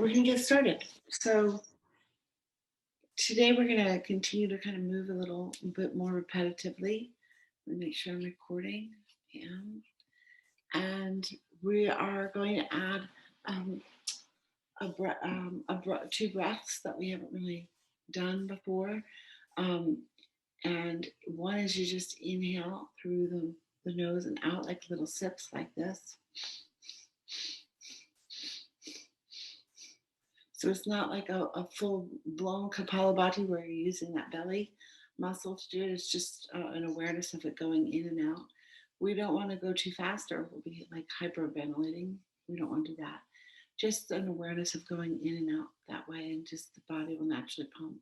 we're going to get started. So today we're going to continue to kind of move a little bit more repetitively. Let me make sure I'm recording. And we are going to add two breaths that we haven't really done before. And one is you just inhale through the nose and out like little sips like this. So it's not like a full-blown Kapalabhati where you're using that belly muscle to do it. It's just an awareness of it going in and out. We don't want to go too fast or we'll be like hyperventilating. We don't want to do that. Just an awareness of going in and out that way, and just the body will naturally pump.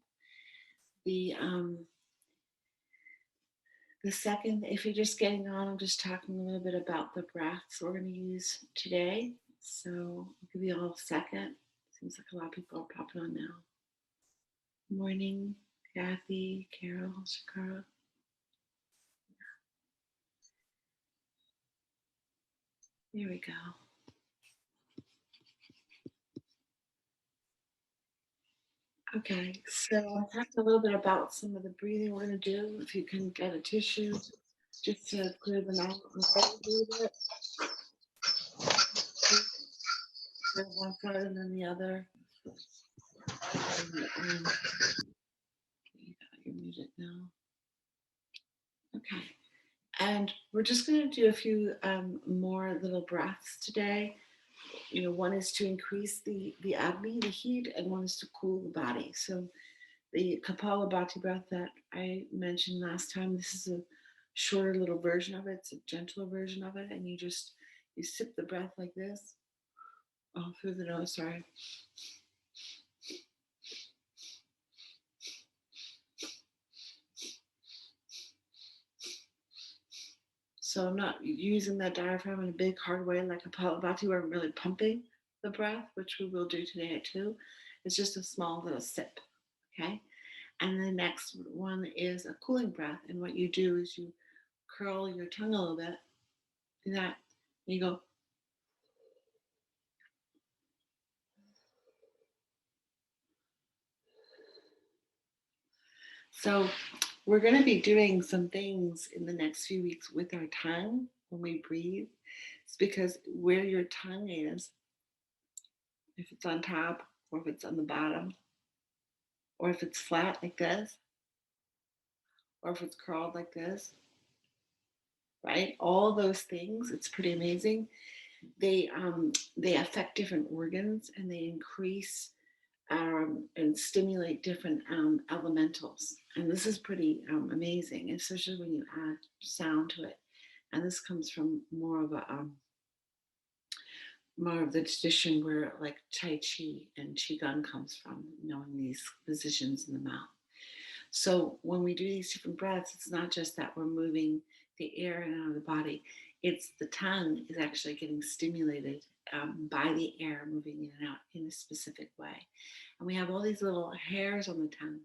The second, if you're just getting on, I'm just talking a little bit about the breaths we're going to use today. So I'll give you all a second. Seems like a lot of people are popping on now. Morning, Kathy, Carol, Shakara. There we go. Okay, so I talked a little bit about some of the breathing we're going to do. If you can get a tissue just to clear the mouth and breathe it. One side and then the other. You're muted now. Okay, and we're just going to do a few more little breaths today. One is to increase the Agni, the heat, and one is to cool the body. So the Kapalabhati breath that I mentioned last time, this is a shorter little version of it. It's a gentler version of it, and you sip the breath like this. Oh, through the nose, sorry. So I'm not using that diaphragm in a big hard way like a Kapalabhati where I'm really pumping the breath, which we will do today too. It's just a small little sip, okay? And the next one is a cooling breath. And what you do is you curl your tongue a little bit, do that, and you go. So we're going to be doing some things in the next few weeks with our tongue when we breathe. It's because where your tongue is, if it's on top or if it's on the bottom, or if it's flat like this, or if it's curled like this, right? All those things, it's pretty amazing. They affect different organs and they increase and stimulate different elementals. And this is pretty amazing, especially when you add sound to it. And this comes from more of the tradition where like Tai Chi and Qigong comes from, knowing these positions in the mouth. So when we do these different breaths, it's not just that we're moving the air in and out of the body. It's the tongue is actually getting stimulated by the air moving in and out in a specific way. And we have all these little hairs on the tongue.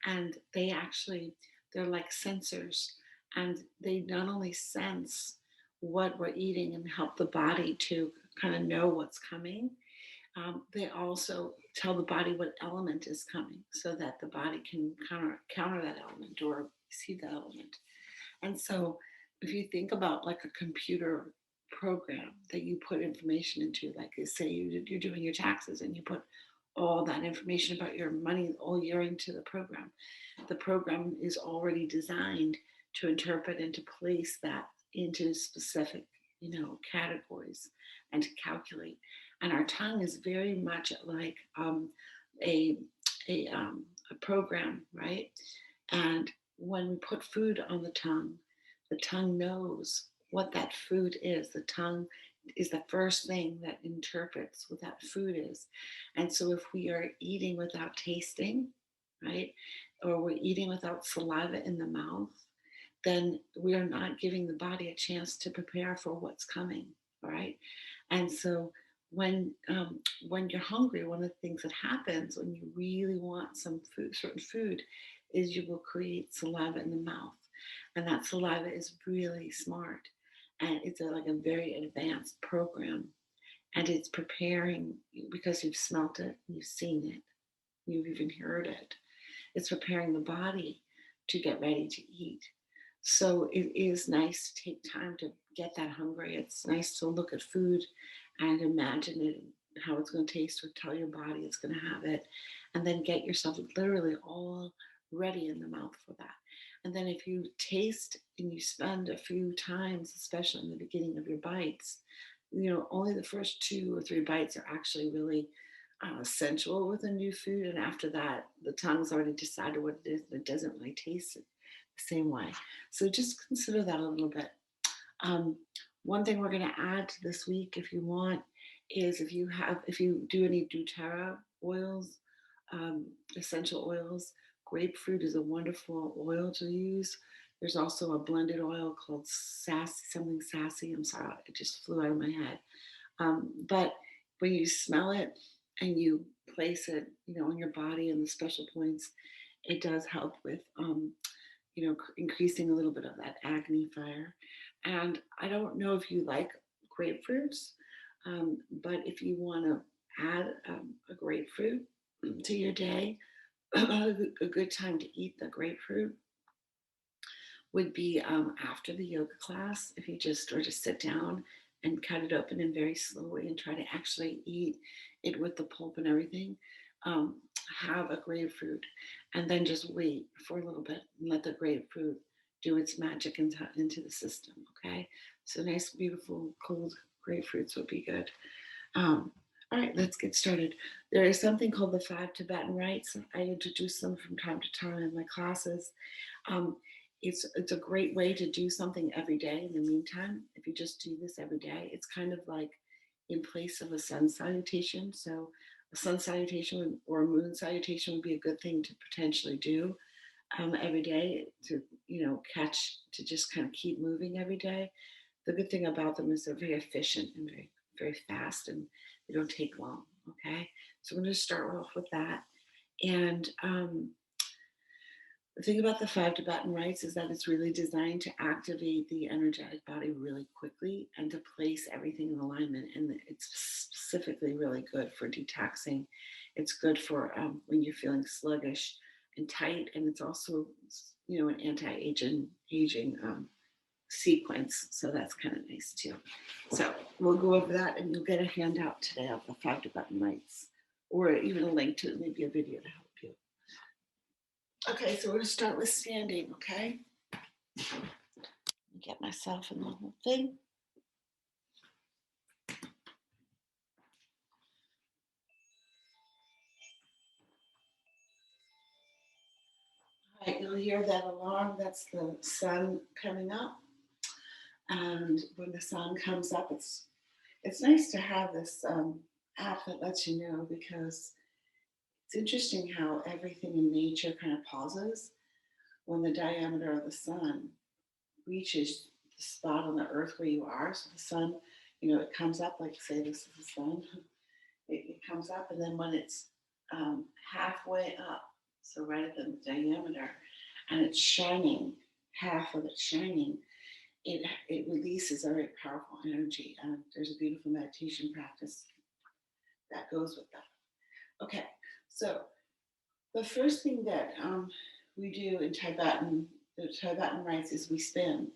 And they're like sensors. And they not only sense what we're eating and help the body to kind of know what's coming, they also tell the body what element is coming so that the body can counter that element or see the element. And so if you think about like a computer program that you put information into, like say you're doing your taxes and you put all that information about your money all year into the program is already designed to interpret and to place that into specific categories and to calculate. And our tongue is very much like a program, right? And when we put food on the tongue knows what that food is. The tongue is the first thing that interprets what that food is. And so if we are eating without tasting, right, or we're eating without saliva in the mouth, then we are not giving the body a chance to prepare for what's coming, all right? And so when you're hungry, one of the things that happens when you really want some food, certain food, is you will create saliva in the mouth. And that saliva is really smart. And it's like a very advanced program. And it's preparing because you've smelt it, you've seen it, you've even heard it. It's preparing the body to get ready to eat. So it is nice to take time to get that hungry. It's nice to look at food and imagine it, how it's going to taste, or tell your body it's going to have it, and then get yourself literally all ready in the mouth for that. And then if you taste and you spend a few times, especially in the beginning of your bites, only the first 2 or 3 bites are actually really sensual with a new food. And after that, the tongue's already decided what it is, and it doesn't really taste it the same way. So just consider that a little bit. Um, One thing we're going to add this week, if you want, is if you do any doTERRA oils, essential oils, grapefruit is a wonderful oil to use. There's also a blended oil called sassy, something sassy. I'm sorry, it just flew out of my head. But when you smell it and you place it, on your body and the special points, it does help with, increasing a little bit of that acne fire. And I don't know if you like grapefruits, but if you want to add a grapefruit to your day, a good time to eat the grapefruit would be after the yoga class. If you just sit down and cut it open and very slowly and try to actually eat it with the pulp and everything. Um, have a grapefruit and then just wait for a little bit and let the grapefruit do its magic into the system. Okay, so nice, beautiful, cold grapefruits would be good. Um, all right, let's get started. There is something called the 5 Tibetan rites. I introduce them from time to time in my classes. Um, it's a great way to do something every day. In the meantime, if you just do this every day, it's kind of like in place of a sun salutation. So a sun salutation or a moon salutation would be a good thing to potentially do every day to to just kind of keep moving every day. The good thing about them is they're very efficient and very fast, and they don't take long. Okay, so I'm going to start off with that. And the thing about the 5 Tibetan rites is that it's really designed to activate the energetic body really quickly and to place everything in alignment. And it's specifically really good for detoxing. It's good for when you're feeling sluggish and tight, and it's also an anti-aging sequence. So that's kind of nice too. So we'll go over that, and you'll get a handout today of the 5 Tibetan rites, or even a link to maybe a video to help you. Okay, so we're going to start with standing, okay? Get myself in the whole thing. All right, you'll hear that alarm. That's the sun coming up. And when the sun comes up, it's nice to have this app that lets you know, because it's interesting how everything in nature kind of pauses when the diameter of the sun reaches the spot on the earth where you are. So the sun, it comes up, like say this is the sun. It comes up, and then when it's halfway up, so right at the diameter, and it's shining, half of it shining, it releases a very powerful energy. And there's a beautiful meditation practice that goes with that. Okay, so the first thing that we do in the Tibetan rites, is we spin.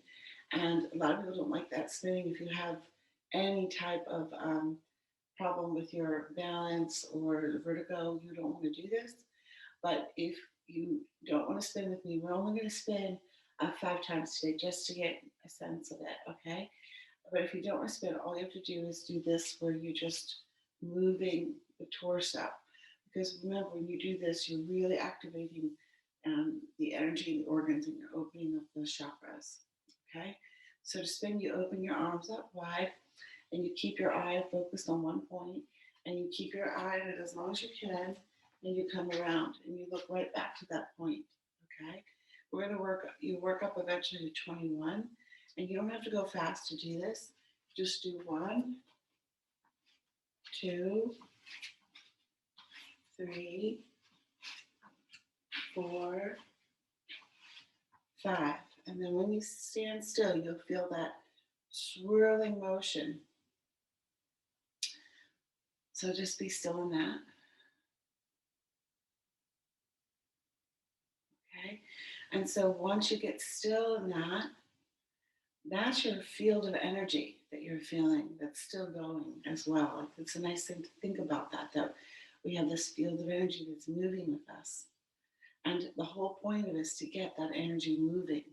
And a lot of people don't like that spinning. If you have any type of problem with your balance or vertigo, you don't want to do this. But if you don't want to spin with me, we're only going to spin 5 times today just to get a sense of it, okay? But if you don't want to spin, all you have to do is do this, where you're just moving the torso. Because remember, when you do this, you're really activating the energy in the organs, and you're opening up the chakras, okay? So to spin, you open your arms up wide, and you keep your eye focused on one point, and you keep your eye on it as long as you can, and you come around and you look right back to that point. Okay, we're going to work up eventually to 21, and you don't have to go fast to do this. Just do 1, 2, 3, 4, 5, and then when you stand still, you'll feel that swirling motion So just be still in that. Okay. And so once you get still in that, that's your field of energy that you're feeling that's still going as well. Like it's a nice thing to think about that we have this field of energy that's moving with us. And the whole point of it is to get that energy moving,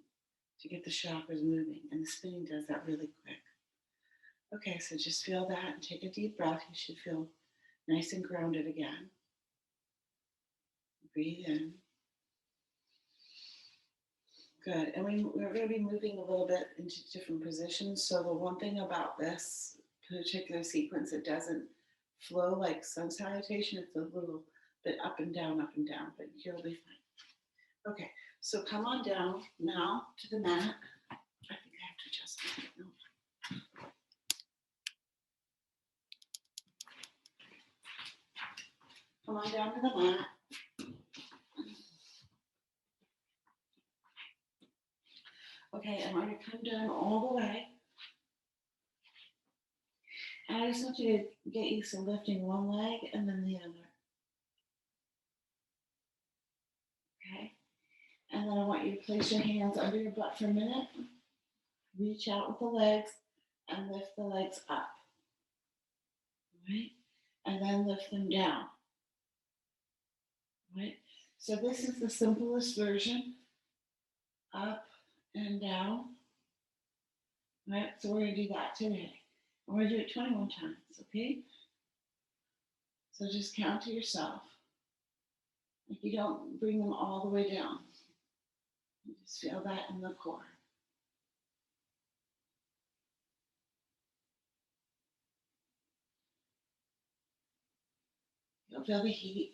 to get the chakras moving. And the spinning does that really quick. Okay, so just feel that and take a deep breath. You should feel nice and grounded again. Breathe in. Good. And we're going to be moving a little bit into different positions. So the one thing about this particular sequence, it doesn't flow like sun salutation. It's a little bit up and down, but you'll be fine. Okay, so come on down now to the mat. I think I have to adjust my no. Come on down to the mat. Okay, I'm going to come down all the way. And I just want you to get used to lifting one leg and then the other. Okay? And then I want you to place your hands under your butt for a minute. Reach out with the legs and lift the legs up. Right? And then lift them down. Right? So this is the simplest version. Up and down. Right? So we're going to do that today. And we're going to do it 21 times, okay? So just count to yourself. Like you don't bring them all the way down. You just feel that in the core. You'll feel the heat.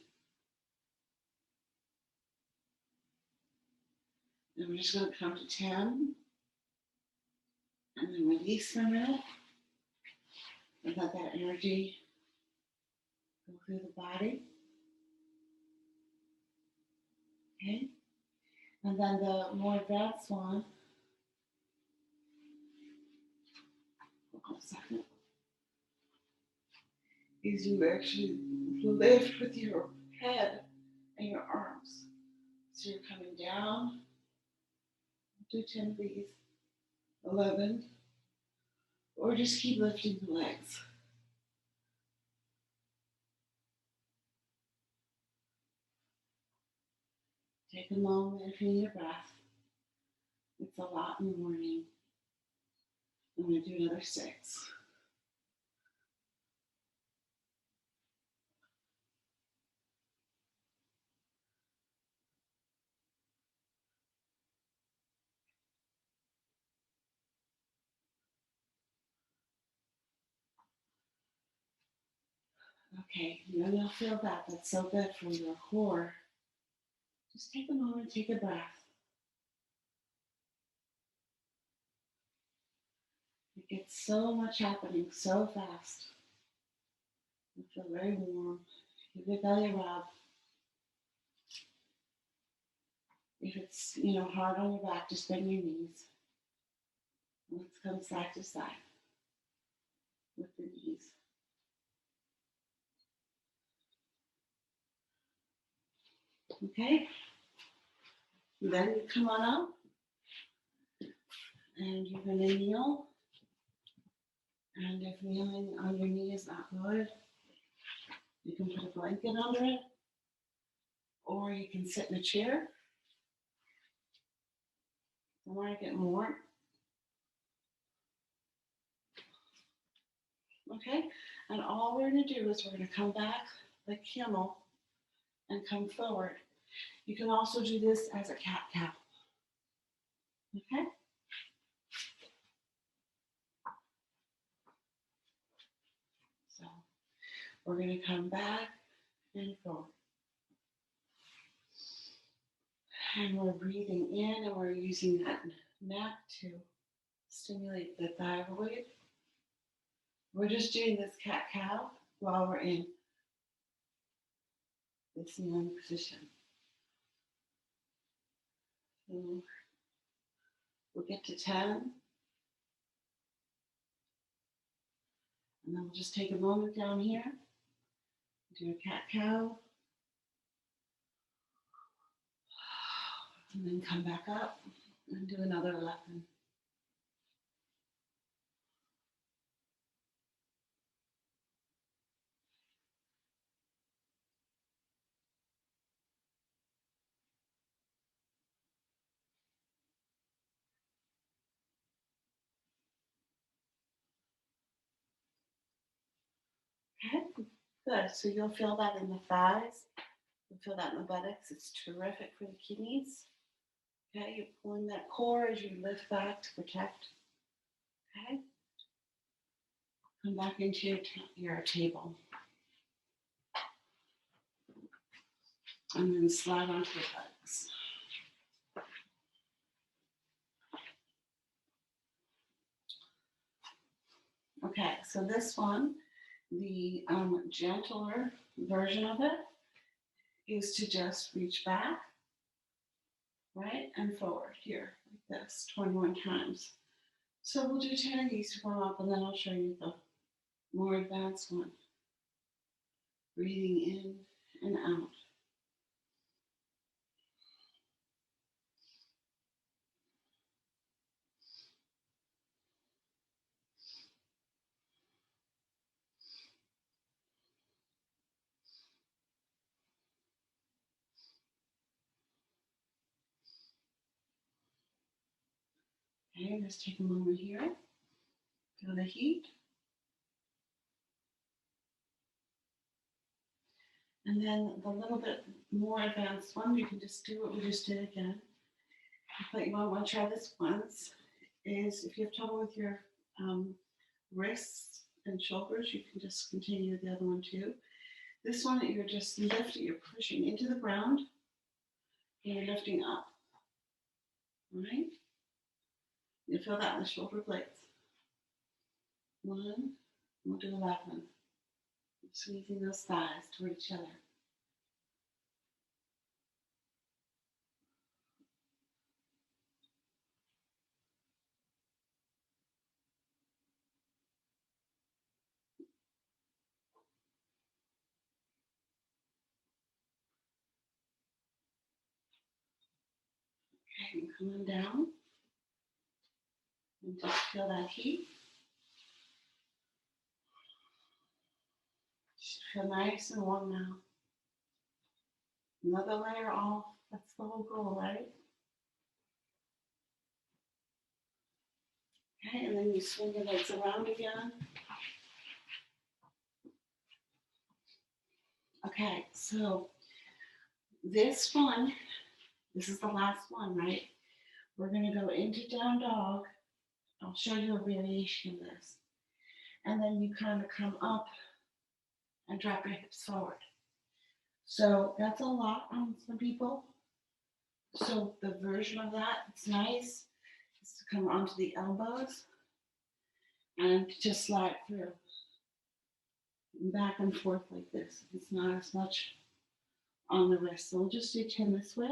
And we're just going to count to 10. And then release for a minute. And let that energy go through the body. Okay? And then the more advanced one, hold on a second, is you actually lift with your head and your arms. So you're coming down, do 10 of these, 11, or just keep lifting the legs. Take a moment and feel your breath. It's a lot in the morning. I'm going to do another 6. Okay, you'll feel that. That's so good for your core. Just take a moment, take a breath. It gets so much happening so fast. You feel very warm. Give your belly a rub. If it's hard on your back, just bend your knees. Let's come side to side with the knees. Okay? And then you come on up and you're going to kneel. And if kneeling on your knee is not good, you can put a blanket under it, or you can sit in a chair. The more I get more. Okay? And all we're going to do is we're going to come back like camel and come forward. You can also do this as a cat-cow. Okay? So we're going to come back and forward. And we're breathing in and we're using that neck to stimulate the thyroid. We're just doing this cat-cow while we're in this kneeling position. So we'll get to 10. And then we'll just take a moment down here Do a cat-cow. And then come back up and do another 11. Okay, good. So you'll feel that in the thighs. You'll feel that in the buttocks. It's terrific for the kidneys. Okay, you're pulling that core as you lift back to protect. Okay, come back into your table. And then slide onto the buttocks. Okay, so this one, the gentler version of it is to just reach back, right, and forward here, like this, 21 times. So we'll do 10 of these to warm up, and then I'll show you the more advanced one. Breathing in and out. Okay, let's take a moment here. Feel the heat. And then the little bit more advanced one, you can just do what we just did again. But you might want to try this once, is if you have trouble with your wrists and shoulders, you can just continue the other one too. This one, you're just lifting, you're pushing into the ground, and you're lifting up, right? You feel that in the shoulder blades. 1, we'll do 11. Squeezing those thighs toward each other. Okay, and come on down. And just feel that heat. Just feel nice and warm now. Another layer off. That's the whole goal, right? Okay, and then you swing your legs around again. Okay, so this one, this is the last one, right? We're going to go into down dog. I'll show you a variation of this. And then you kind of come up and drop your hips forward. So that's a lot on some people. So the version of that that's nice is to come onto the elbows and just slide through back and forth like this. It's not as much on the wrist. So we'll just do 10 this way.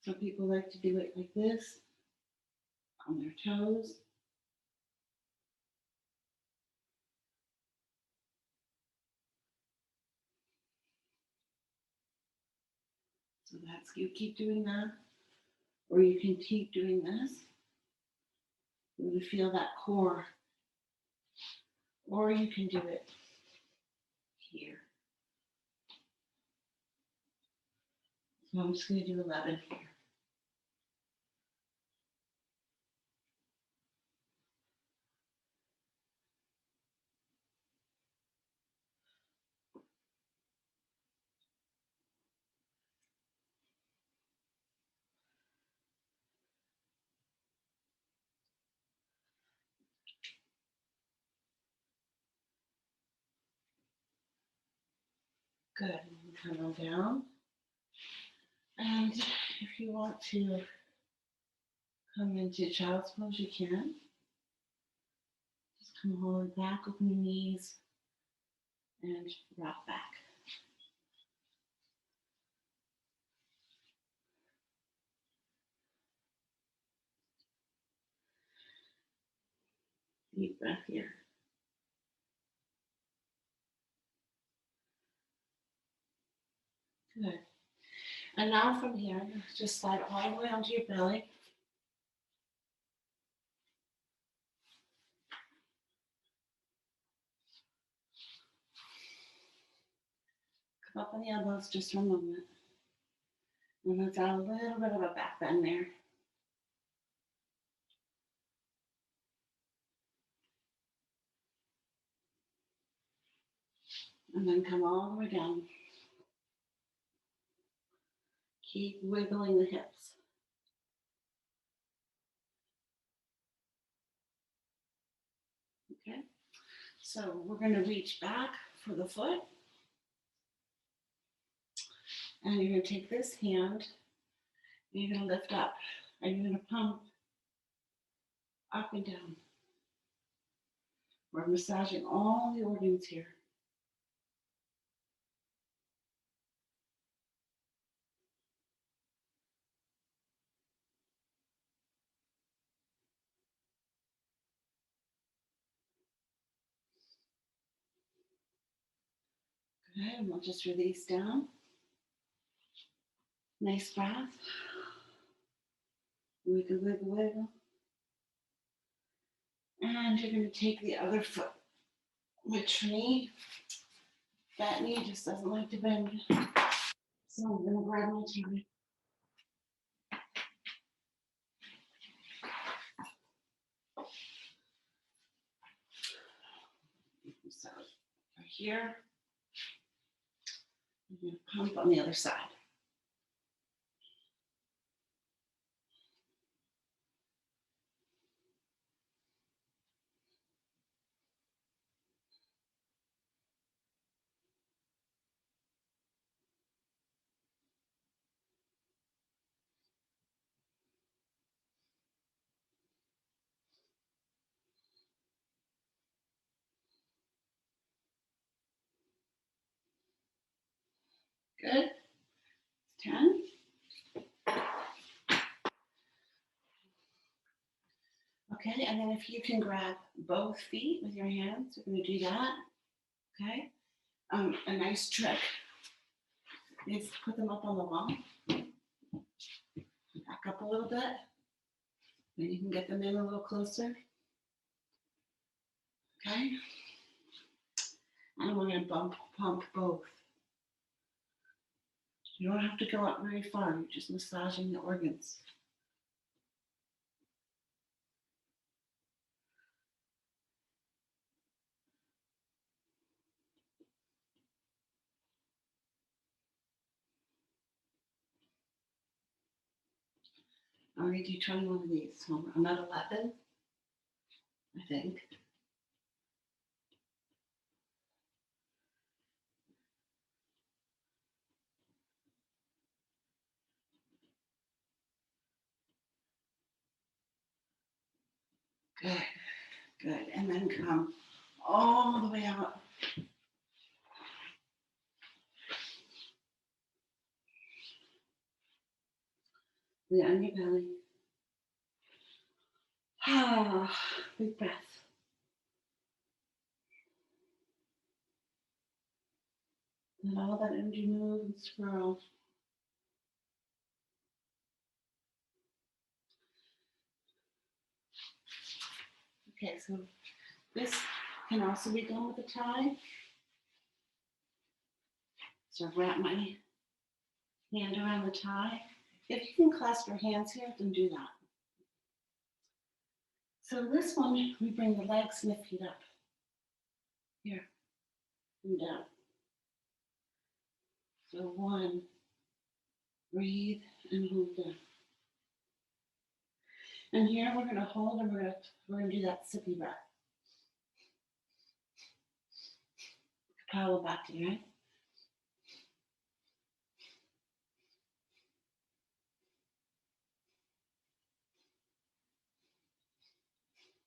Some people like to do it like this, on their toes. So that's, you keep doing that, or you can keep doing this. You feel that core, or you can do it here. So I'm just going to do 11 here. Good. Come on down. And if you want to come into child's pose, you can. Just come all the way back, open your knees, and rock back. Deep breath here. Good. And now from here, just slide all the way onto your belly. Come up on the elbows just for a moment. And let's add a little bit of a back bend there. And then come all the way down. Keep wiggling the hips. Okay, so we're going to reach back for the foot. And you're going to take this hand, and you're going to lift up. And you're going to pump up and down. We're massaging all the organs here. Good, and we'll just release down. Nice breath. Wiggle, wiggle, wiggle. And you're going to take the other foot. Which knee? That knee just doesn't like to bend. So I'm going to grab my toe. So right here. I'm going to pump on the other side. Good. 10. Okay, and then if you can grab both feet with your hands, we're going to do that. Okay. A nice trick is put them up on the wall. Back up a little bit. Then you can get them in a little closer. Okay. And we're going to pump both. You don't have to go up very far. You're just massaging the organs. I'm going to do 21 of these. So I'm at 11, I think. Good, good. And then come all the way out. Lay on your belly. Ah, big breath. Let all that energy move and swirl. Okay, so this can also be done with a tie. So wrap my hand around the tie. If you can clasp your hands here, then do that. So this one, we bring the legs and the feet up. Here and down. So 1, breathe and move down. And here we're going to hold and we're going to do that sippy breath. Kapalabhati, right?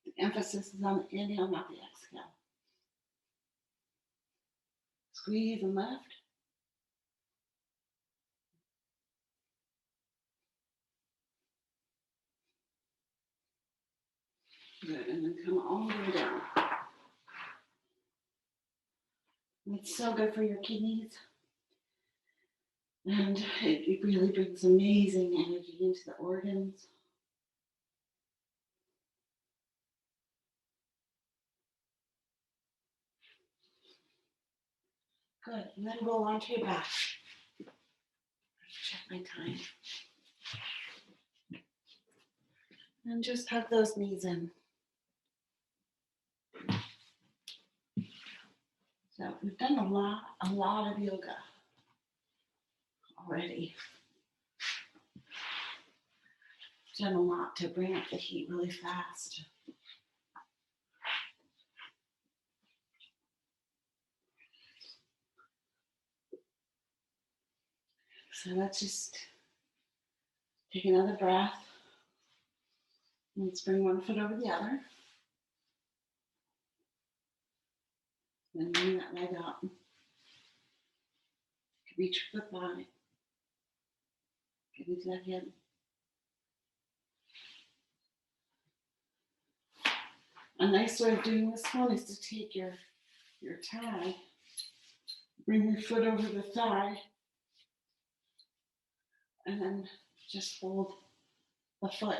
The emphasis is on the inhale, not the exhale. Squeeze and lift. Good, and then come all the way down. And it's so good for your kidneys. And it really brings amazing energy into the organs. Good, and then roll onto your back. Check my time. And just hug those knees in. So we've done a lot of yoga already. Done a lot to bring up the heat really fast. So let's just take another breath. Let's bring one foot over the other. Then bring that leg up. Reach for the thigh. Get into that hip. A nice way of doing this one is to take your tie, bring your foot over the thigh, and then just hold the foot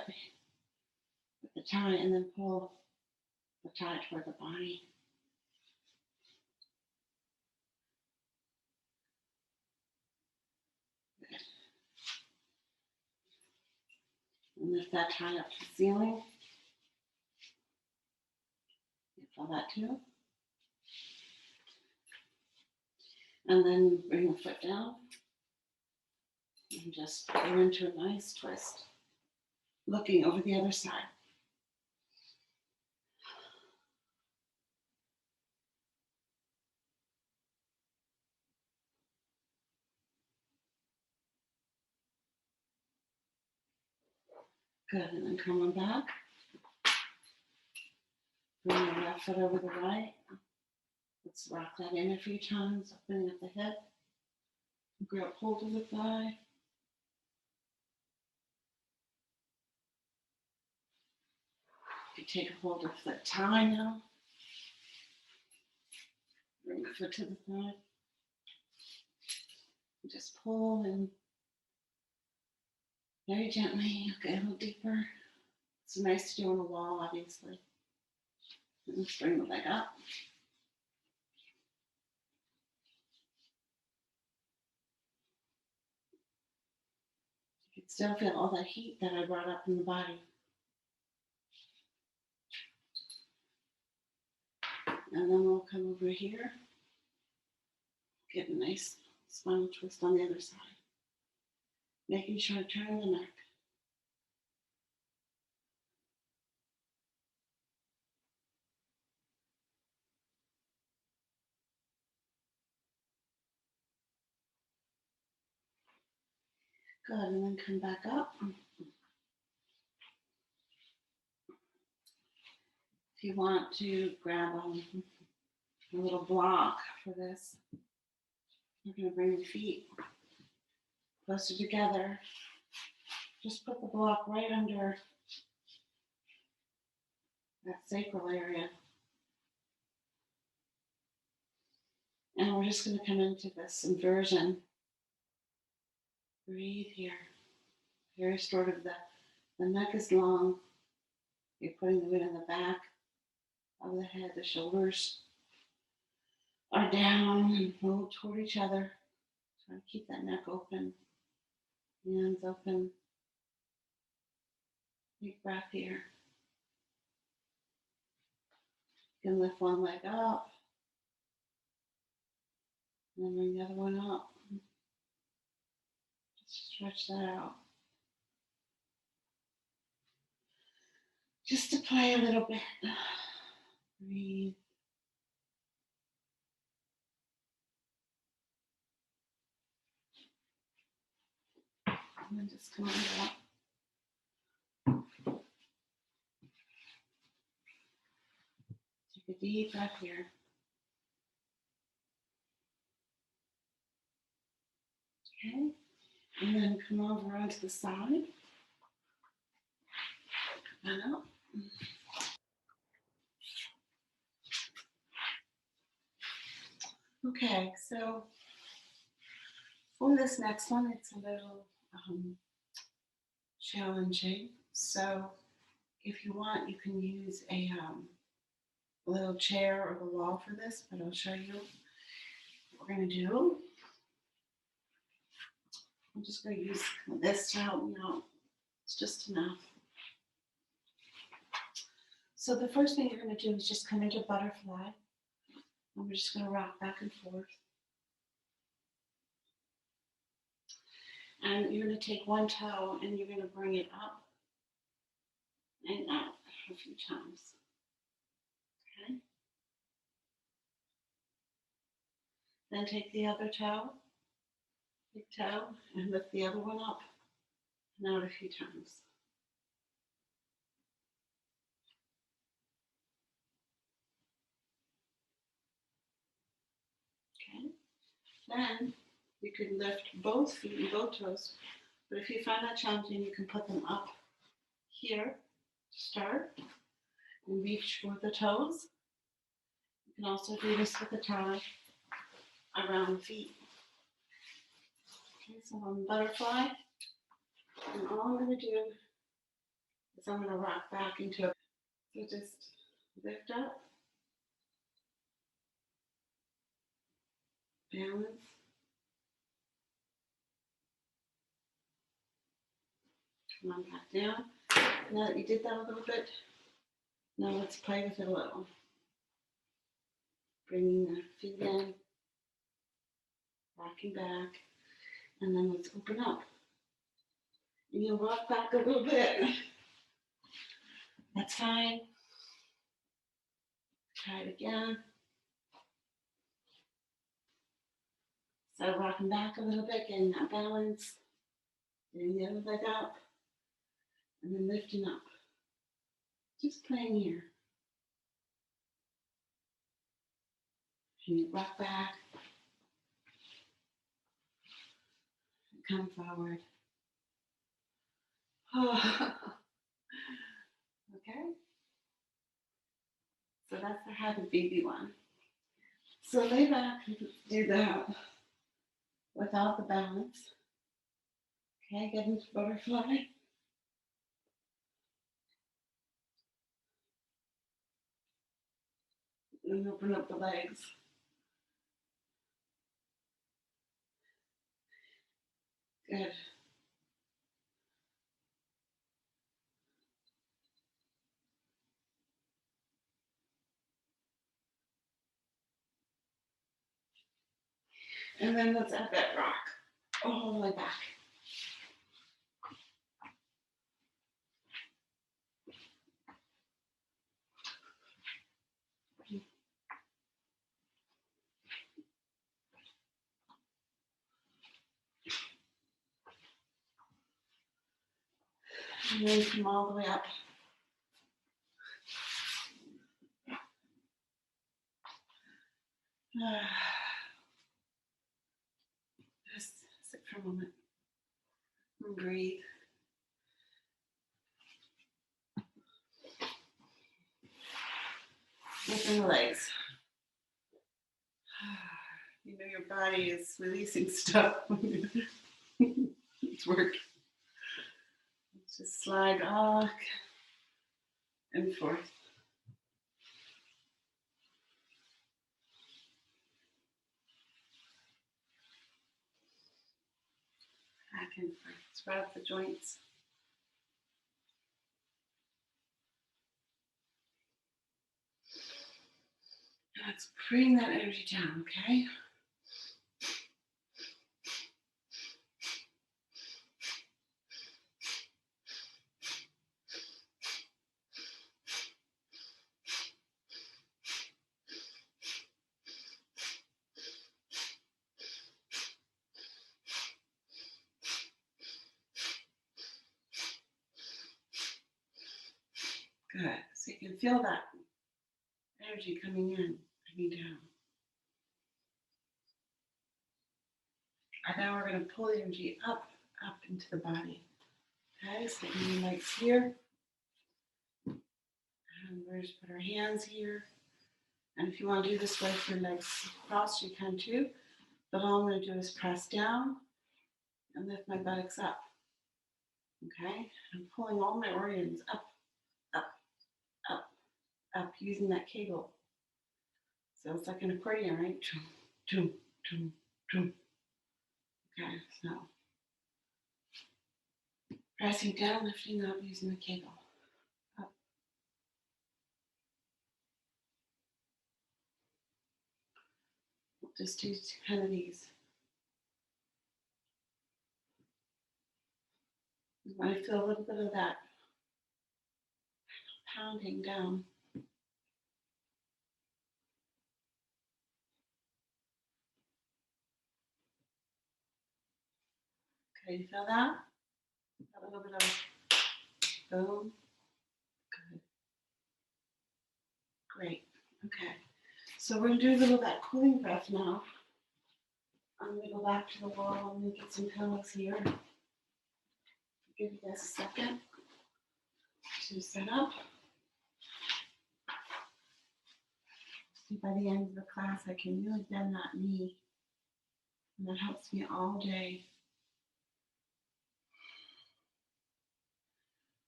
with the tie and then pull the tie toward the body. Good. And lift that tie up to the ceiling. You feel that too. And then bring the foot down and just go into a nice twist, looking over the other side. Good, and then come on back. Bring the left foot over the right. Let's rock that in a few times, opening up the hip. Grab hold of the thigh. You take a hold of the tie now. Bring the foot to the thigh. Just pull in very gently. Okay, a little deeper. It's nice to do on a wall, obviously. And let's bring the leg up. You can still feel all that heat that I brought up in the body. And then we'll come over here. Get a nice spinal twist on the other side. Making sure to turn the neck. Good, and then come back up. If you want to grab a little block for this, you're going to bring the feet closer together. Just put the block right under that sacral area. And we're just going to come into this inversion. Breathe here. Here is sort of the neck is long. You're putting the weight on the back of the head. The shoulders are down and rolled toward each other. Try to keep that neck open. Hands open. Big breath here. You can lift one leg up. And then bring the other one up. Just stretch that out. Just to play a little bit. Breathe. And then just come on up. Take a deep breath here. Okay. And then come over onto the side. Come on up. Okay, so for this next one, it's a little challenging. So if you want, you can use a little chair or the wall for this, but I'll show you what we're going to do. I'm just going to use this to help me out. It's just enough. So the first thing you're going to do is just come into butterfly. And we're just going to rock back and forth. And you're going to take one toe and you're going to bring it up and out a few times. Okay? Then take the other toe, big toe, and lift the other one up and out a few times. Okay? Then you can lift both feet and both toes, but if you find that challenging, you can put them up here to start and reach for the toes. You can also do this with the tie around the feet. Okay, so on butterfly, and all I'm going to do is I'm going to rock back into it. So just lift up, balance, come on back down. Now that you did that a little bit, now let's play with it a little. Bringing the feet in, rocking back, and then let's open up. And you'll rock back a little bit. That's fine. Try it again. So rocking back a little bit, getting that balance, getting the other leg up, and then lifting up. Just playing here. And you rock back, and come forward. Oh. Okay? So that's the happy baby one. So lay back and do that without the balance. Okay, get into butterfly. And open up the legs. Good. And then let's add that rock all the way back. And then come all the way up. Just sit for a moment and breathe. Open the legs. You know your body is releasing stuff. It's working. Just slide back and forth. Back and forth. Spread out the joints. Let's bring that energy down, okay? Good. So you can feel that energy coming in, coming down. And now we're going to pull the energy up into the body. Okay, so bring your legs here. And we're just put our hands here And if you want to do this with your legs crossed, you can too. But all I'm going to do is press down and lift my buttocks up. Okay? I'm pulling all my organs up, up, up, up, using that Kegel. So it's like an accordion, right? Toom, toom, toom. Okay, so pressing down, lifting up, using the Kegel. Up. Just do 10 of these. You want to feel a little bit of that pounding down. Okay, you feel that? A little bit of boom. Good. Great. Okay. So we're going to do a little of that cooling breath now. I'm going to go back to the wall. I'm going to get some pillows here. Give you guys a second to set up. See, by the end of the class, I can really bend that knee. And that helps me all day.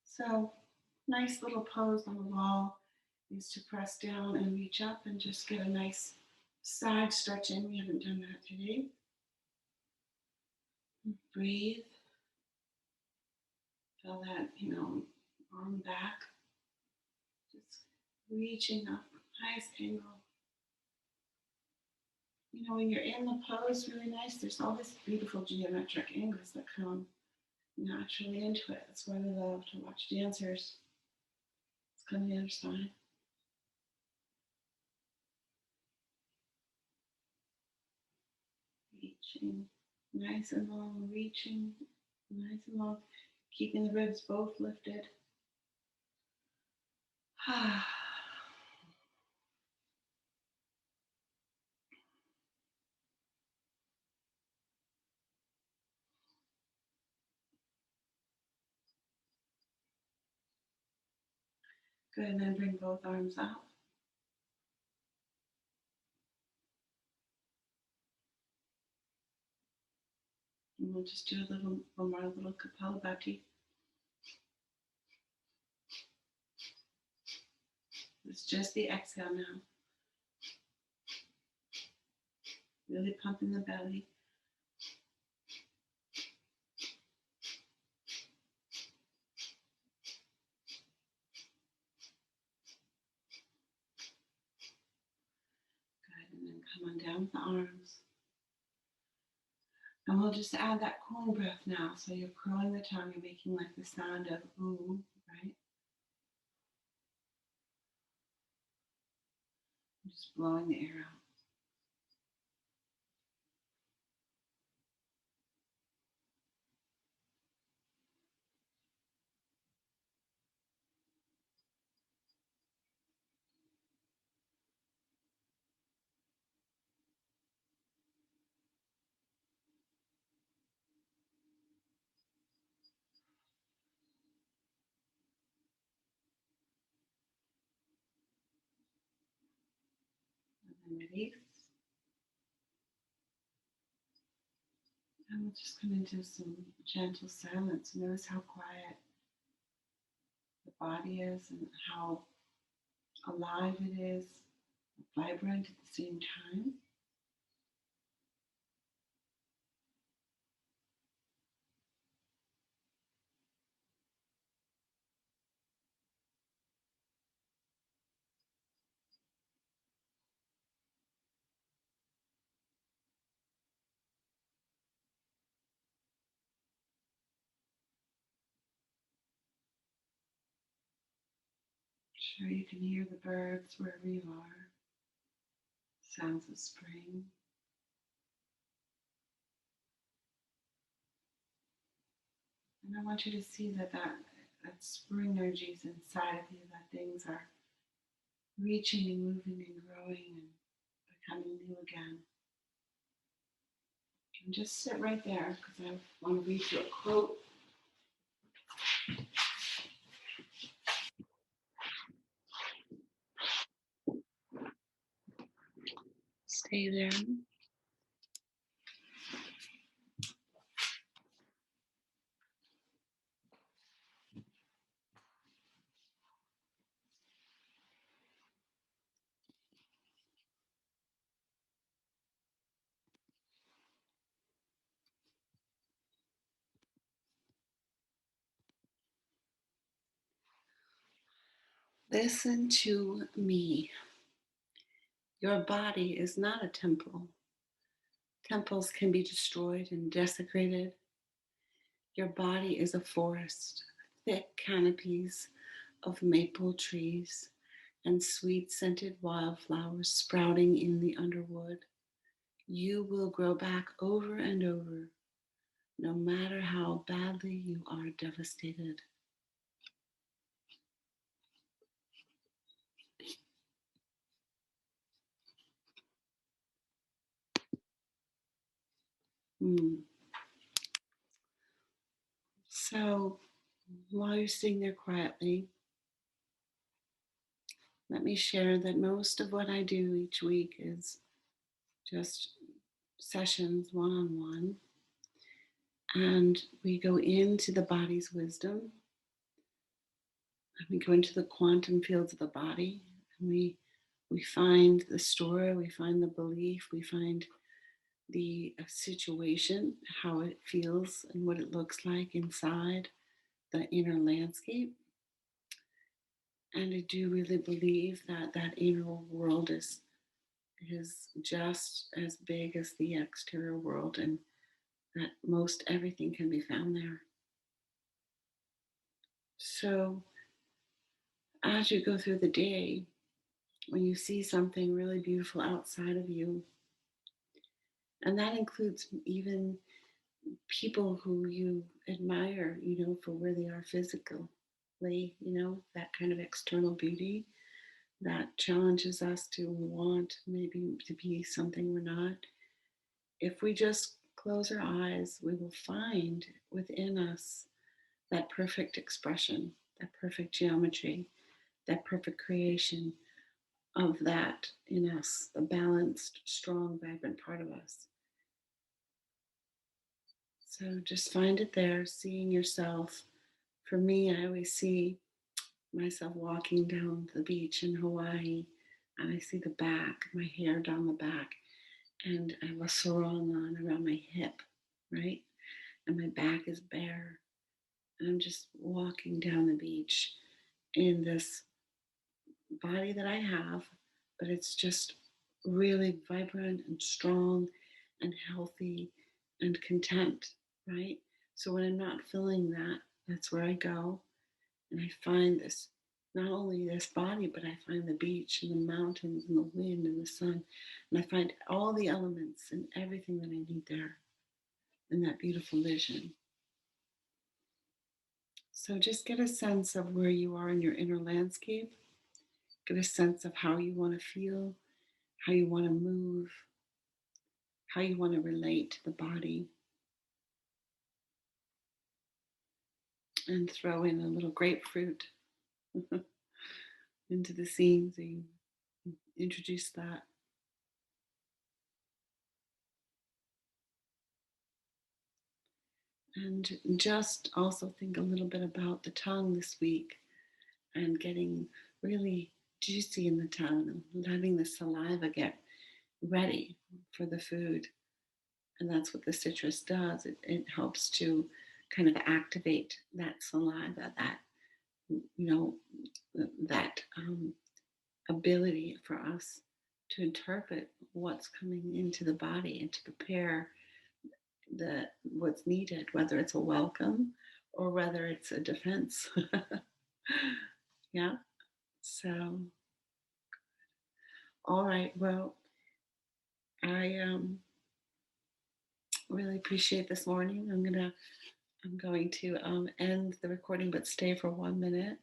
So, nice little pose on the wall is to press down and reach up and just get a nice side stretch in. We haven't done that today. Breathe. Feel that, arm back. Just reaching up, highest angle. When you're in the pose, really nice, there's all these beautiful geometric angles that come naturally into it. That's why we love to watch dancers. Let's go to the other side. Reaching, nice and long, reaching, nice and long, keeping the ribs both lifted. Good, and then bring both arms out. And we'll just do one more little Kapalabhati. It's just the exhale now. Really pumping the belly. Good, and then come on down with the arms. And we'll just add that cooling breath now. So you're curling the tongue, you're making like the sound of ooh, right? Just blowing the air out. And then release. And we'll just come into some gentle silence. Notice how quiet the body is and how alive it is, vibrant at the same time. Sure, you can hear the birds wherever you are. Sounds of spring. And I want you to see that spring energy is inside of you, that things are reaching and moving and growing and becoming new again. And just sit right there because I want to read you a quote. Stay there. Listen to me. Your body is not a temple. Temples can be destroyed and desecrated. Your body is a forest, thick canopies of maple trees and sweet scented wildflowers sprouting in the underwood. You will grow back over and over, no matter how badly you are devastated. Hmm. So, while you're sitting there quietly, let me share that most of what I do each week is just sessions one on one. And we go into the body's wisdom, and we go into the quantum fields of the body, and we find the story, we find the belief, we find the situation, how it feels and what it looks like inside the inner landscape. And I do really believe that that inner world is just as big as the exterior world, and that most everything can be found there. So as you go through the day, when you see something really beautiful outside of you, and that includes even people who you admire, for where they are physically, that kind of external beauty that challenges us to want maybe to be something we're not. If we just close our eyes, we will find within us that perfect expression, that perfect geometry, that perfect creation of that in us, the balanced, strong, vibrant part of us. So just find it there, seeing yourself. For me, I always see myself walking down the beach in Hawaii, and I see the back, my hair down the back, and I have a sarong on around my hip, right? And my back is bare. And I'm just walking down the beach in this body that I have, but it's just really vibrant and strong and healthy and content, right? So when I'm not feeling that, that's where I go and I find this, not only this body, but I find the beach and the mountains and the wind and the sun. And I find all the elements and everything that I need there in that beautiful vision. So just get a sense of where you are in your inner landscape. Get a sense of how you want to feel, how you want to move, how you want to relate to the body, and throw in a little grapefruit into the scene so you introduce that. And just also think a little bit about the tongue this week and getting really juicy in the tongue and letting the saliva get ready for the food. And that's what the citrus does. It helps to kind of activate that saliva, you know, that ability for us to interpret what's coming into the body and to prepare the what's needed, whether it's a welcome or whether it's a defense. Yeah. So, all right. Well, I really appreciate this morning. I'm going to end the recording, but stay for 1 minute.